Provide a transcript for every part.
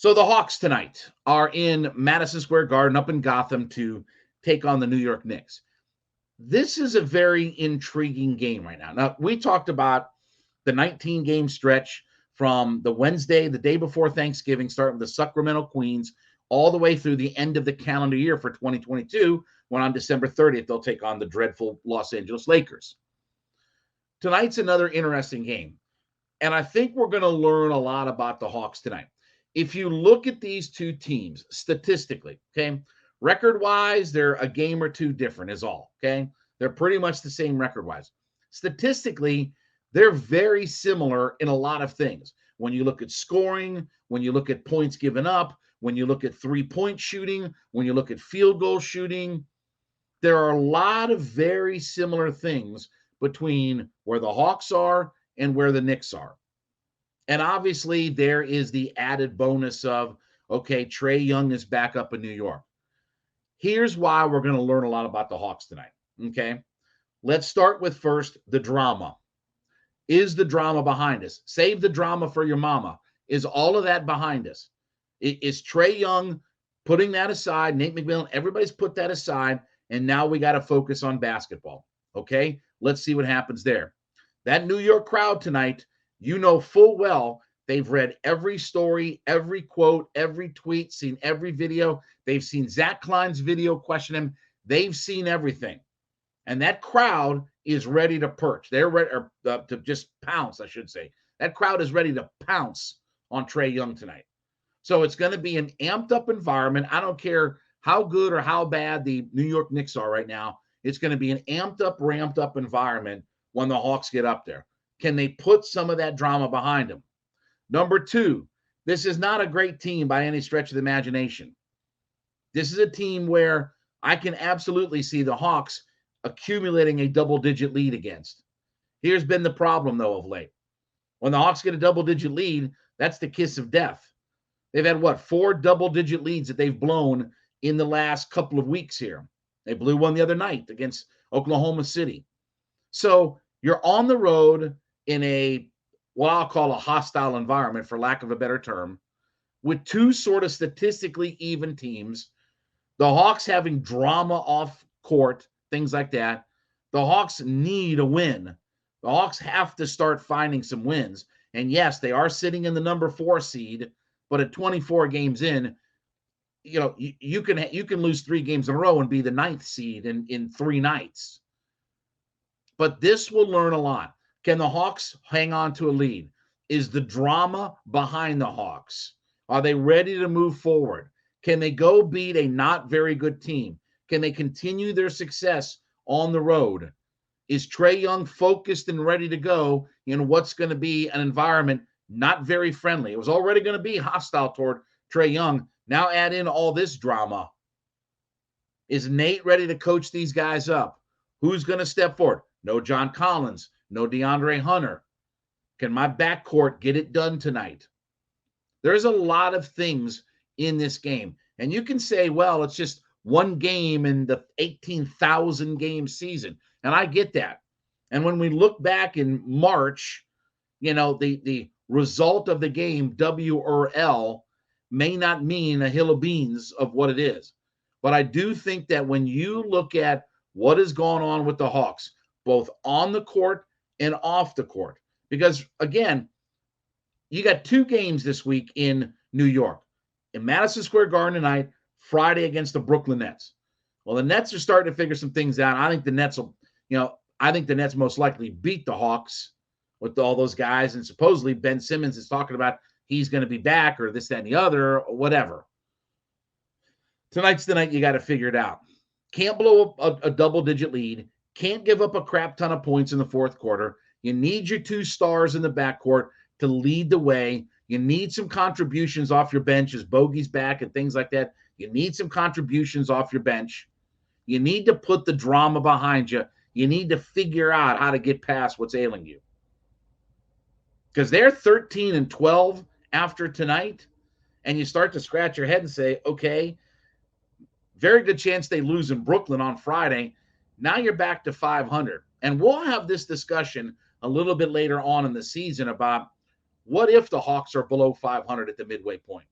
So the Hawks tonight are in Madison Square Garden up in Gotham to take on the New York Knicks. This is a very intriguing game right now. Now, we talked about the 19-game stretch from the Wednesday, the day before Thanksgiving, starting with the Sacramento Queens, all the way through the end of the calendar year for 2022, when on December 30th, they'll take on the dreadful Los Angeles Lakers. Tonight's another interesting game, and I think we're going to learn a lot about the Hawks tonight. If you look at these two teams statistically, okay, record-wise, they're a game or two different is all, okay? They're pretty much the same record-wise. Statistically, they're very similar in a lot of things. When you look at scoring, when you look at points given up, when you look at three-point shooting, when you look at field goal shooting, there are a lot of very similar things between where the Hawks are and where the Knicks are. And obviously, there is the added bonus of, okay, Trae Young is back up in New York. Here's why we're going to learn a lot about the Hawks tonight, okay? Let's start with first the drama. Is the drama behind us? Save the drama for your mama. Is all of that behind us? Is Trae Young putting that aside? Nate McMillan, everybody's put that aside, and now we got to focus on basketball, okay? Let's see what happens there. That New York crowd tonight, you know full well they've read every story, every quote, every tweet, seen every video. They've seen Zach Klein's video question him. They've seen everything. And that crowd is ready to perch. They're ready to just pounce, I should say. That crowd is ready to pounce on Trae Young tonight. So it's going to be an amped up environment. I don't care how good or how bad the New York Knicks are right now. It's going to be an amped up, ramped up environment when the Hawks get up there. Can they put some of that drama behind them? Number two, this is not a great team by any stretch of the imagination. This is a team where I can absolutely see the Hawks accumulating a double-digit lead against. Here's been the problem, though, of late. When the Hawks get a double-digit lead, that's the kiss of death. They've had, 4 double-digit leads that they've blown in the last couple of weeks here. They blew one the other night against Oklahoma City. So you're on the road in a, what I'll call a hostile environment, for lack of a better term, with two sort of statistically even teams, the Hawks having drama off court, things like that. The Hawks need a win. The Hawks have to start finding some wins. And yes, they are sitting in the number 4 seed, but at 24 games in, you can lose 3 games in a row and be the 9th seed in 3 nights. But this will learn a lot. Can the Hawks hang on to a lead? Is the drama behind the Hawks? Are they ready to move forward? Can they go beat a not very good team? Can they continue their success on the road? Is Trae Young focused and ready to go in what's going to be an environment not very friendly? It was already going to be hostile toward Trae Young. Now add in all this drama. Is Nate ready to coach these guys up? Who's going to step forward? No John Collins. No DeAndre Hunter. Can my backcourt get it done tonight? There's a lot of things in this game. And you can say, well, it's just one game in the 18,000 game season. And I get that. And when we look back in March, the result of the game, W or L, may not mean a hill of beans of what it is. But I do think that when you look at what has gone on with the Hawks, both on the court and off the court, because again, you got 2 games this week in New York, in Madison Square Garden tonight, Friday against the Brooklyn Nets. Well, the Nets are starting to figure some things out. I think the Nets will, I think the Nets most likely beat the Hawks with all those guys. And supposedly Ben Simmons is talking about he's going to be back or this, that, and the other, or whatever. Tonight's the night you got to figure it out. Can't blow a double-digit lead. Can't give up a crap ton of points in the fourth quarter. You need your 2 stars in the backcourt to lead the way. You need some contributions off your bench as Bogey's back and things like that. You need some contributions off your bench. You need to put the drama behind you. You need to figure out how to get past what's ailing you. Because they're 13-12 after tonight, and you start to scratch your head and say, okay, very good chance they lose in Brooklyn on Friday. Now you're back to 500. And we'll have this discussion a little bit later on in the season about what if the Hawks are below 500 at the midway point?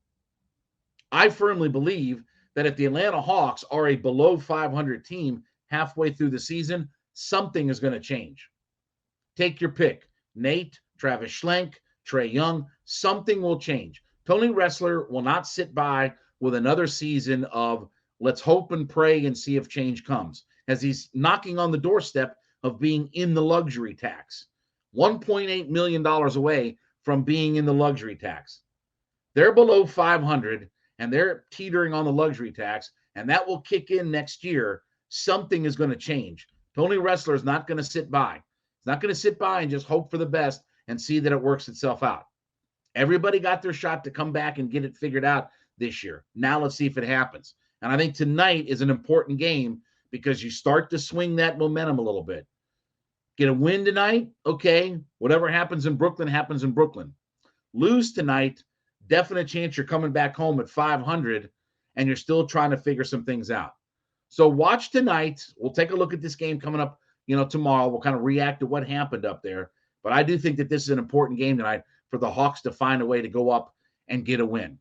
I firmly believe that if the Atlanta Hawks are a below 500 team halfway through the season, something is going to change. Take your pick. Nate, Travis Schlenk, Trae Young, something will change. Tony Ressler will not sit by with another season of let's hope and pray and see if change comes, as he's knocking on the doorstep of being in the luxury tax. $1.8 million away from being in the luxury tax. They're below 500 and they're teetering on the luxury tax, and that will kick in next year. Something is going to change. Tony Ressler is not going to sit by. He's not going to sit by and just hope for the best and see that it works itself out. Everybody got their shot to come back and get it figured out this year. Now let's see if it happens. And I think tonight is an important game because you start to swing that momentum a little bit. Get a win tonight, okay. Whatever happens in Brooklyn happens in Brooklyn. Lose tonight, definite chance you're coming back home at 500 and you're still trying to figure some things out. So watch tonight. We'll take a look at this game coming up, tomorrow. We'll kind of react to what happened up there. But I do think that this is an important game tonight for the Hawks to find a way to go up and get a win.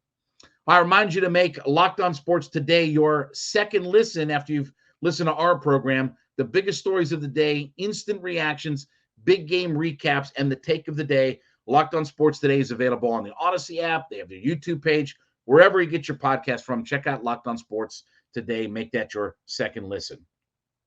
I remind you to make Locked On Sports Today your second listen after you've listened to our program. The biggest stories of the day, instant reactions, big game recaps, and the take of the day. Locked On Sports Today is available on the Odyssey app. They have their YouTube page. Wherever you get your podcast from, check out Locked On Sports Today. Make that your second listen.